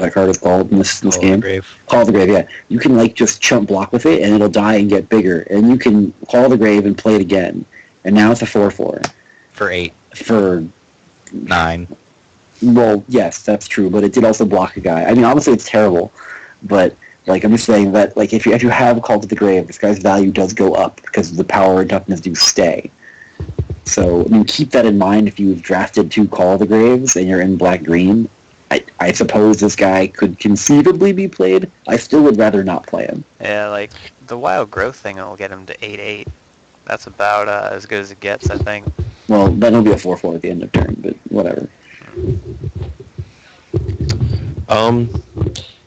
that card is called in this Call of the game. Grave. Call of the Grave, yeah. You can like just chump block with it and it'll die and get bigger. And you can Call of the Grave and play it again. And now it's a 4/4. For 8. For 9. Well, yes, that's true, but it did also block a guy. I mean, obviously it's terrible, but like I'm just saying that like if you have Call to the Grave, this guy's value does go up because the power and toughness do stay. So I mean, keep that in mind if you've drafted 2 Call of the Graves and you're in black-green. I suppose this guy could conceivably be played. I still would rather not play him. Yeah, like the Wild Growth thing will get him to 8/8. That's about as good as it gets, I think. Well, then he'll be a 4/4 at the end of turn, but whatever.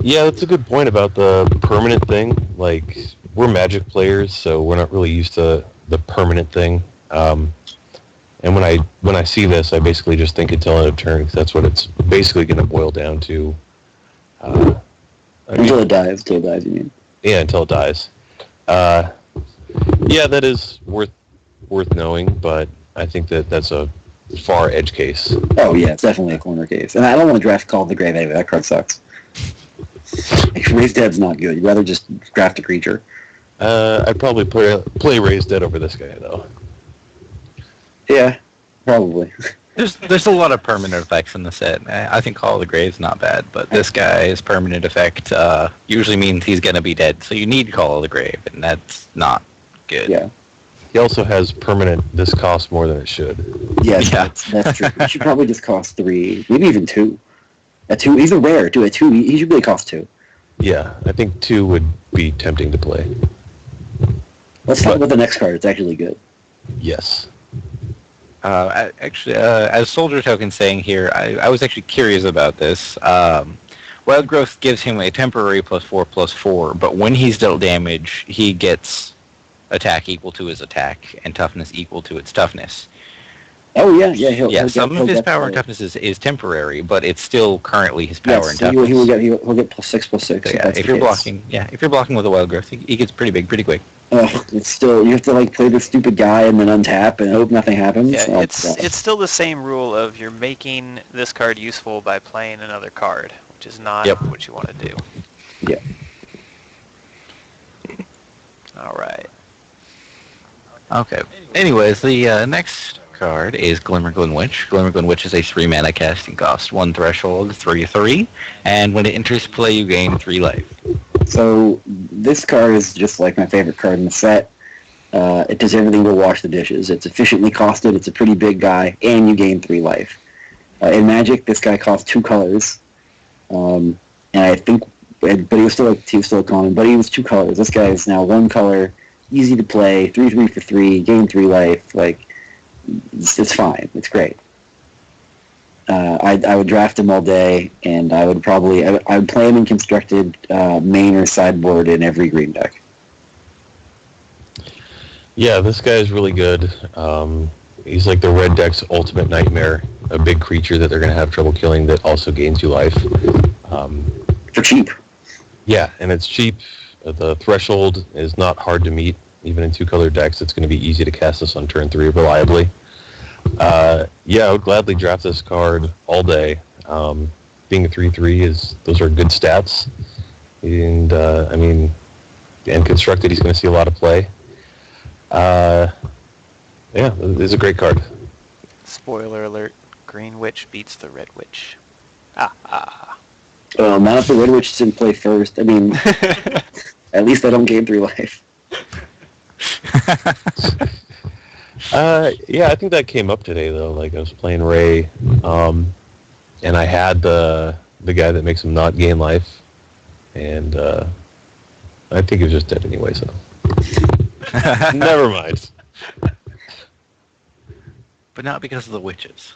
Yeah, that's a good point about the permanent thing. Like, we're Magic players, so we're not really used to the permanent thing. And when I see this, I basically just think until end of turn, 'cause that's what it's basically going to boil down to. Until it dies, you mean? Yeah, until it dies. Yeah, that is worth knowing, but I think that's a far edge case. Oh yeah, it's definitely a corner case. And I don't want to draft Call of the Grave anyway. That card sucks. Raised Dead's not good. You'd rather just draft a creature. I'd probably play Raised Dead over this guy, though. Yeah, probably. There's a lot of permanent effects in the set. I think Call of the Grave's not bad, but this guy's permanent effect usually means he's going to be dead. So you need Call of the Grave, and that's not good. Yeah. He also has permanent, this costs more than it should. Yes, Yeah. that's true. He should probably just cost 3, maybe even 2. At 2, he's a rare, too. At 2, he should really cost 2. Yeah, I think 2 would be tempting to play. Let's talk about the next card. It's actually good. Yes. Actually, as Soldier Token saying here, I was actually curious about this. Wild Growth gives him a temporary +4/+4, but when he's dealt damage, he gets attack equal to his attack and toughness equal to its toughness. Oh yeah, he'll Some of his power and toughness is temporary, but it's still currently his power and toughness. He'll get +6/+6. So, yeah, if you're blocking with a Wild Growth, he gets pretty big pretty quick. It's still, you have to like play the stupid guy and then untap and hope nothing happens. Yeah, it's still the same rule of you're making this card useful by playing another card, which is not what you want to do. Yeah. All right. Okay. Anyways, the next card is Glimmerglen Witch. Glimmerglen Witch is a 3-mana casting cost, 1 threshold, 3/3, and when it enters play, you gain 3 life. So this card is just like my favorite card in the set. It does everything but wash the dishes. It's efficiently costed. It's a pretty big guy, and you gain 3 life. In Magic, this guy costs 2 colors, and I think, but he was still common. But he was 2 colors. This guy is now 1 color, easy to play, 3/3 for 3, gain 3 life. Like it's fine. It's great. I would draft him all day, and I would play him in constructed main or sideboard in every green deck. Yeah, this guy is really good. He's like the red deck's ultimate nightmare, a big creature that they're going to have trouble killing that also gains you life. For cheap. Yeah, and it's cheap. The threshold is not hard to meet. Even in 2-color decks, it's going to be easy to cast this on turn 3 reliably. Yeah, I would gladly draft this card all day. Being a 3/3 those are good stats, and I mean, and constructed, he's going to see a lot of play. Yeah, it's a great card. Spoiler alert: Green Witch beats the Red Witch. Not if the Red Witch is in play first. I mean, at least I don't gain 3 life. Yeah, I think that came up today though. Like I was playing Ray, and I had the guy that makes him not gain life, and I think he was just dead anyway. So never mind. But not because of the witches.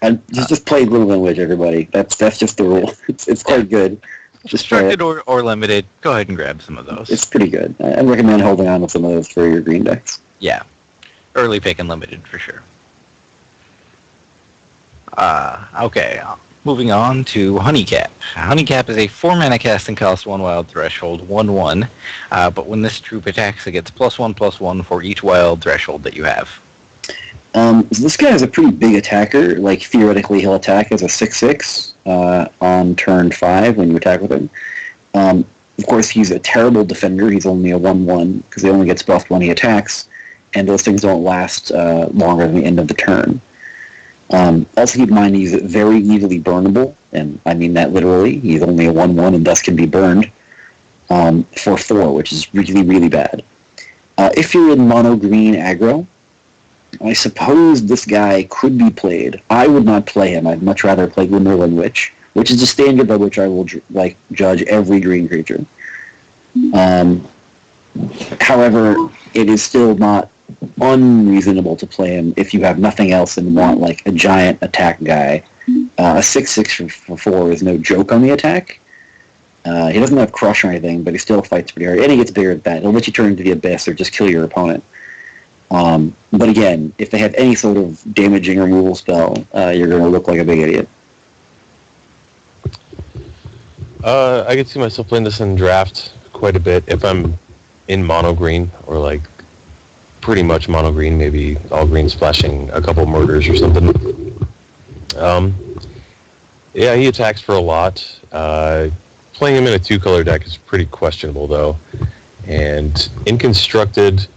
And just play Glimmerglen Witch, everybody. That's just the rule. It's quite good. Just Constructed or limited, go ahead and grab some of those. It's pretty good. I recommend holding on to some of those for your green decks. Yeah. Early pick and limited for sure. Okay. Moving on to Honeycap. Honeycap is a 4-mana casting cost, 1 wild threshold, 1/1. But when this troop attacks, it gets +1/+1 for each wild threshold that you have. So this guy is a pretty big attacker. Like, theoretically, he'll attack as a 6/6 on turn 5 when you attack with him. Of course, he's a terrible defender. He's only a 1/1 because he only gets buffed when he attacks, and those things don't last longer than the end of the turn. Also keep in mind he's very easily burnable, and I mean that literally. He's only a 1/1 and thus can be burned for 4, which is really, really bad. If you're in mono green aggro, I suppose this guy could be played. I would not play him. I'd much rather play Glimmerland Witch, which is the standard by which I will judge every green creature. However, it is still not unreasonable to play him if you have nothing else and want like a giant attack guy. A 6/6 for 4 is no joke on the attack. He doesn't have crush or anything, but he still fights pretty hard, and he gets bigger at that. He'll let you turn into the abyss or just kill your opponent. But again, if they have any sort of damaging removal spell, you're going to look like a big idiot. I could see myself playing this in draft quite a bit if I'm in mono green or like pretty much mono green, maybe all green splashing a couple murders or something. Yeah, he attacks for a lot. Playing him in a 2-color deck is pretty questionable though. And in constructed,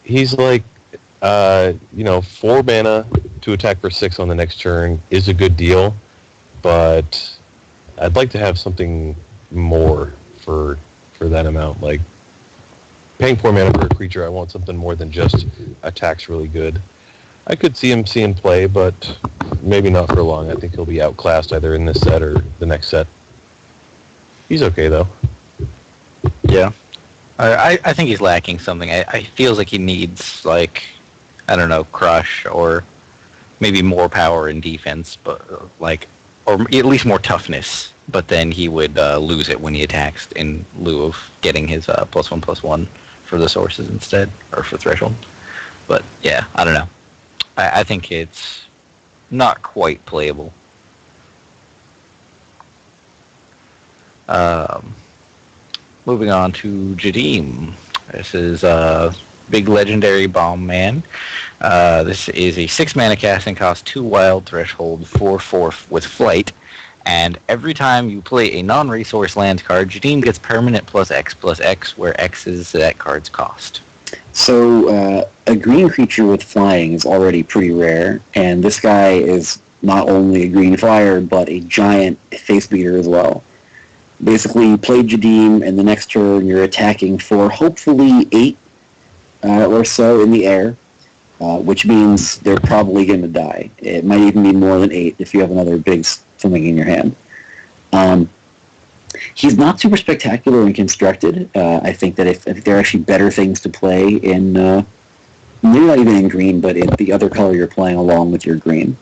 he's like 4 mana to attack for 6 on the next turn is a good deal, but I'd like to have something more for that amount. Like paying 4 mana for a creature, I want something more than just attacks really good. I could see him seeing play, but maybe not for long. I think he'll be outclassed either in this set or the next set. He's okay though. Yeah. I think he's lacking something. I feels like he needs, like, I don't know, crush or maybe more power in defense, but or at least more toughness. But then he would lose it when he attacks in lieu of getting his +1/+1 for the sources instead, or for threshold. But yeah, I don't know. I think it's not quite playable. Moving on to Jadim. This is big legendary bomb man. This is a 6 mana casting cost, 2 wild, threshold, 4/4 with flight. And every time you play a non-resource land card, Jadim gets permanent +X/+X, where X is that card's cost. So a green creature with flying is already pretty rare, and this guy is not only a green flyer, but a giant face beater as well. Basically, you play Jadim, and the next turn you're attacking for hopefully 8 or so in the air, which means they're probably going to die. It might even be more than 8 if you have another big something in your hand. He's not super spectacular and constructed. I think that if there are actually better things to play in, maybe not even in green, but in the other color you're playing along with your green.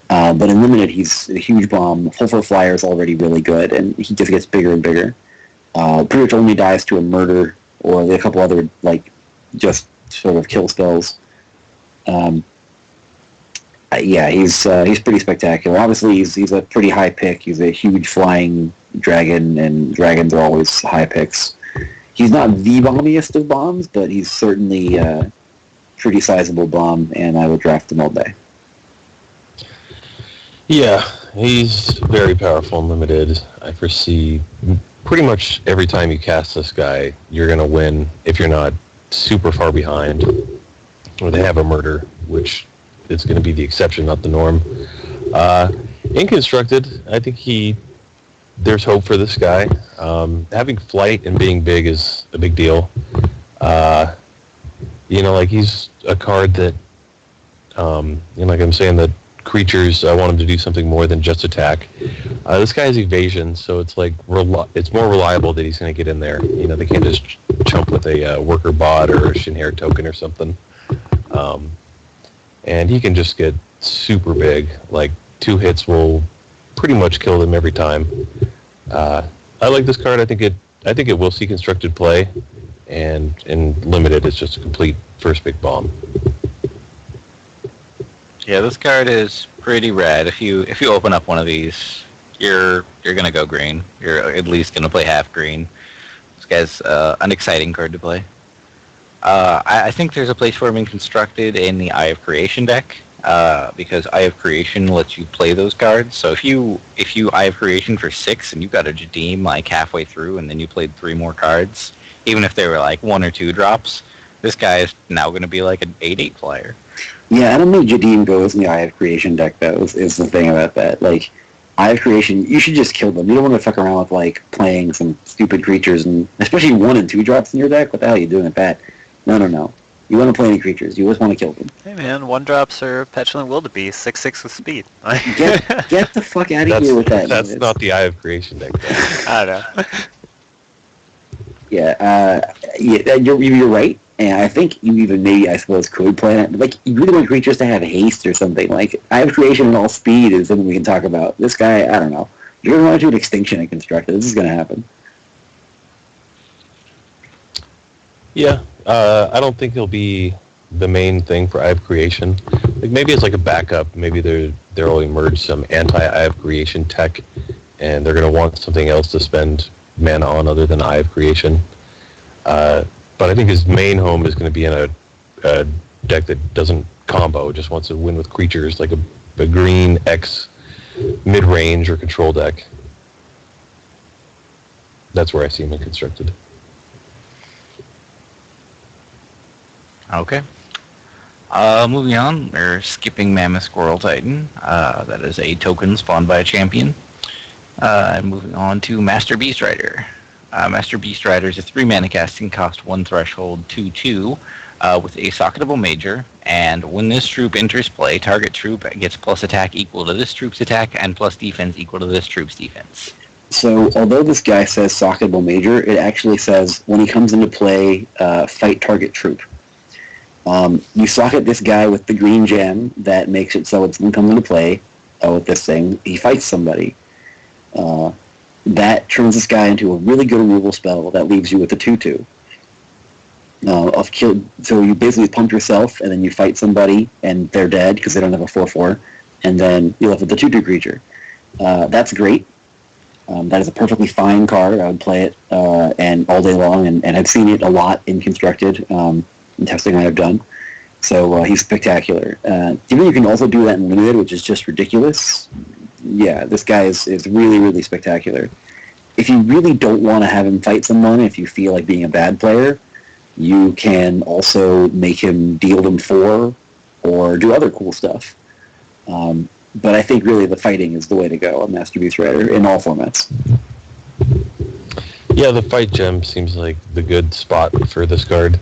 But in limited, he's a huge bomb. Full for flyer is already really good, and he just gets bigger and bigger. Pretty much only dies to a murder or a couple other just sort of kill spells. Yeah, he's pretty spectacular. Obviously, he's a pretty high pick. He's a huge flying dragon, and dragons are always high picks. He's not the bombiest of bombs, but he's certainly a pretty sizable bomb, and I would draft him all day. Yeah, he's very powerful and limited. I foresee pretty much every time you cast this guy, you're going to win if you're not super far behind, or they have a murder, which is going to be the exception, not the norm. In constructed, I think there's hope for this guy. Having flight and being big is a big deal. He's a card that, like I'm saying, that creatures, I want him to do something more than just attack. This guy has evasion, so it's it's more reliable that he's going to get in there. They can't just chump with a worker bot or a Shin'Hair token or something. And he can just get super big. 2 hits will pretty much kill them every time. I like this card. I think it will see constructed play, and in limited, it's just a complete first big bomb. Yeah, this card is pretty rad. If you open up one of these, you're gonna go green. You're at least gonna play half green. This guy's an exciting card to play. I think there's a place for him in Constructed in the Eye of Creation deck, because Eye of Creation lets you play those cards. So if you Eye of Creation for 6 and you got a Jadeem like halfway through, and then you played 3 more cards, even if they were like 1 or 2 drops, this guy is now going to be like an 8/8 player. Yeah, I don't think Jadeem goes in the Eye of Creation deck, though, is the thing about that. Like, Eye of Creation, you should just kill them. You don't want to fuck around with, like, playing some stupid creatures, and especially 1 and 2 drops in your deck. What the hell are you doing with that? No. You want to play any creatures. You just want to kill them. Hey man, 1-drops are Petulant Wildebeest, 6/6 with speed. Get the fuck out of here with that. That's not the Eye of Creation deck. I don't know. Yeah, you're right. And I think you even maybe, I suppose, could play it. Like, you really want creatures to have haste or something. Like, Eye of Creation and all speed is something we can talk about. This guy, I don't know. You're going to want to do an Extinction and Constructed. This is going to happen. Yeah, I don't think he'll be the main thing for Eye of Creation. Like maybe it's like a backup. Maybe they'll emerge some anti-Eye of Creation tech, and they're going to want something else to spend mana on other than Eye of Creation. But I think his main home is going to be in a deck that doesn't combo, just wants to win with creatures, like a green X mid-range or control deck. That's where I see him in Constructed. Okay. Moving on, we're skipping Mammoth Squirrel Titan. That is a token spawned by a champion. Moving on to Master Beast Rider. Master Beast Rider is a 3-mana casting cost, 1 threshold, 2/2, with a socketable major. And when this troop enters play, target troop gets plus attack equal to this troop's attack and plus defense equal to this troop's defense. So, although this guy says socketable major, it actually says when he comes into play, fight target troop. You socket this guy with the green gem that makes it so it's when he comes into play with this thing, he fights somebody. That turns this guy into a really good removal spell that leaves you with a 2/2. So you basically pump yourself, and then you fight somebody, and they're dead because they don't have a 4/4, and then you're left with a 2/2 creature. That's great. That is a perfectly fine card. I would play it and all day long, and I've seen it a lot in Constructed in testing I have done. So he's spectacular. Even you can also do that in Limited, which is just ridiculous. Yeah, this guy is really, really spectacular. If you really don't want to have him fight someone, if you feel like being a bad player, you can also make him deal them 4 or do other cool stuff. But I think really the fighting is the way to go on Master Beast Rider in all formats. Yeah, the fight gem seems like the good spot for this card.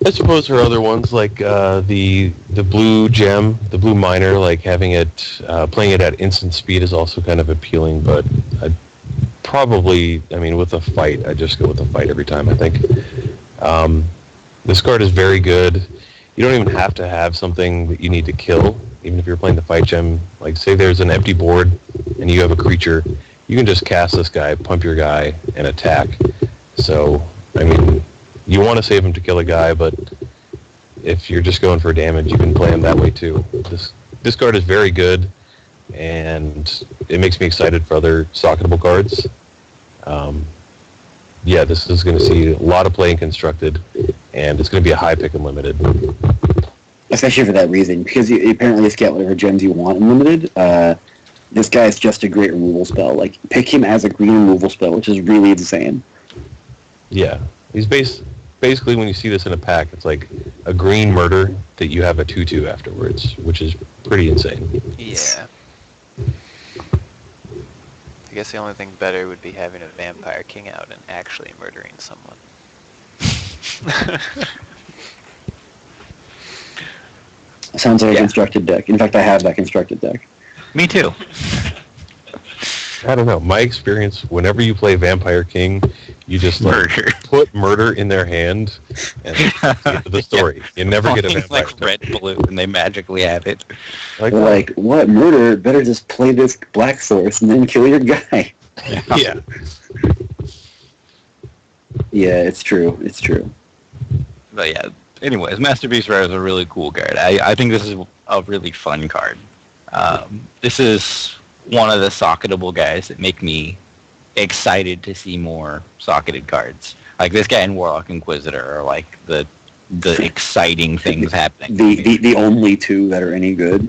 I suppose there are other ones like the blue gem, the blue miner, like having it, playing it at instant speed is also kind of appealing, but I'd probably, with a fight, I'd just go with the fight every time, I think. This card is very good. You don't even have to have something that you need to kill, even if you're playing the fight gem. Like, say there's an empty board and you have a creature, you can just cast this guy, pump your guy, and attack. So, you want to save him to kill a guy, but if you're just going for damage, you can play him that way too. This card is very good, and it makes me excited for other socketable cards. This is going to see a lot of play in Constructed, and it's going to be a high pick in Limited. Especially for that reason, because you apparently just get whatever gems you want in Limited. This guy is just a great removal spell. Like, pick him as a green removal spell, which is really insane. Yeah, he's basically, when you see this in a pack, it's like a green murder that you have a 2/2 afterwards, which is pretty insane. Yeah. I guess the only thing better would be having a Vampire King out and actually murdering someone. Sounds like a Constructed deck. In fact, I have that Constructed deck. Me too. I don't know. My experience, whenever you play Vampire King, you just put murder in their hand and get to the story. You never get a vampire. Like red, blue, and they magically have it. Like, what? Murder? Better just play this black source and then kill your guy. Yeah. Yeah, it's true. It's true. But yeah, anyways, Master Beast Rider is a really cool card. I think this is a really fun card. This is one of the socketable guys that make me excited to see more socketed cards. Like this guy and Warlock Inquisitor are like the exciting things happening. The only two that are any good.